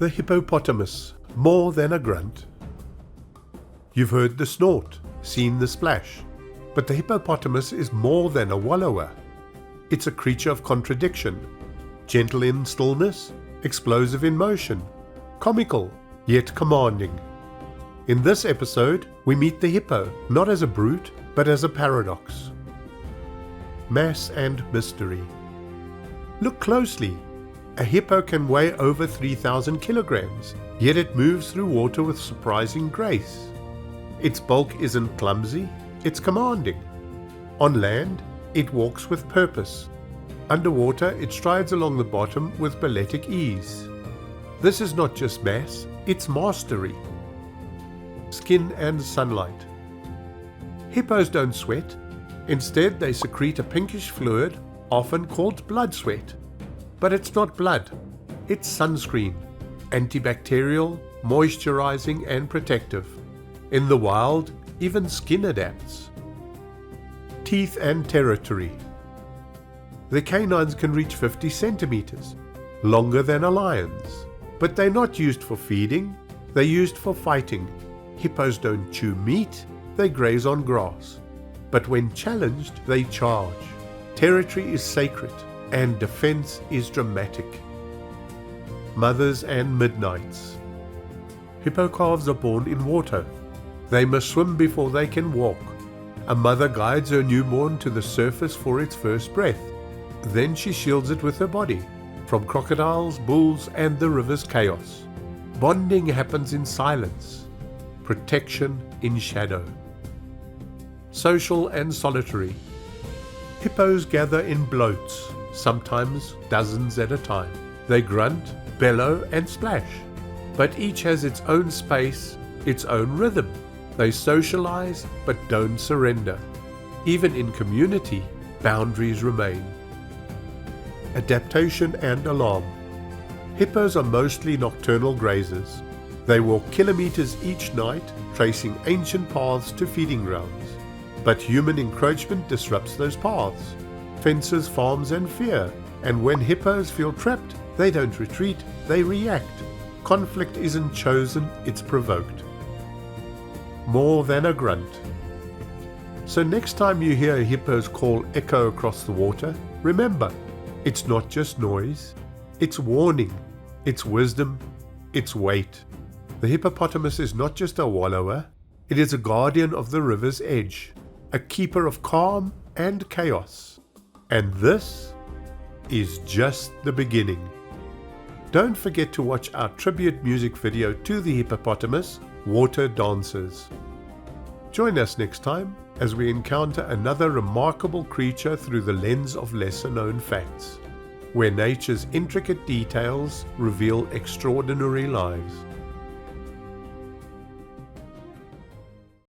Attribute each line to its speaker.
Speaker 1: The hippopotamus, more than a grunt. You've heard the snort, seen the splash, but the hippopotamus is more than a wallower. It's a creature of contradiction, gentle in stillness, explosive in motion, comical, yet commanding. In this episode, we meet the hippo, not as a brute, but as a paradox. Mass and mystery. Look closely. A hippo can weigh over 3,000 kilograms, yet it moves through water with surprising grace. Its bulk isn't clumsy, it's commanding. On land, it walks with purpose. Underwater, it strides along the bottom with balletic ease. This is not just mass, it's mastery. Skin and sunlight. Hippos don't sweat. Instead, they secrete a pinkish fluid, often called blood sweat. But it's not blood, it's sunscreen, antibacterial, moisturizing and protective. In the wild, even skin adapts. Teeth and territory. The canines can reach 50 centimeters, longer than a lion's. But they're not used for feeding, they're used for fighting. Hippos don't chew meat, they graze on grass. But when challenged, they charge. Territory is sacred, and defense is dramatic. Mothers and midnights. Hippo calves are born in water. They must swim before they can walk. A mother guides her newborn to the surface for its first breath. Then she shields it with her body from crocodiles, bulls, and the river's chaos. Bonding happens in silence, protection in shadow. Social and solitary. Hippos gather in bloats, sometimes dozens at a time. They grunt, bellow, and splash. But each has its own space, its own rhythm. They socialize, but don't surrender. Even in community, boundaries remain. Adaptation and alarm. Hippos are mostly nocturnal grazers. They walk kilometers each night, tracing ancient paths to feeding grounds. But human encroachment disrupts those paths. Fences, farms, and fear. And when hippos feel trapped, they don't retreat, they react. Conflict isn't chosen, it's provoked. More than a grunt. So next time you hear a hippo's call echo across the water, remember, it's not just noise, it's warning, it's wisdom, it's weight. The hippopotamus is not just a wallower, it is a guardian of the river's edge, a keeper of calm and chaos. And this is just the beginning. Don't forget to watch our tribute music video to the hippopotamus, Water Dancers. Join us next time as we encounter another remarkable creature through the lens of lesser-known facts, where nature's intricate details reveal extraordinary lives.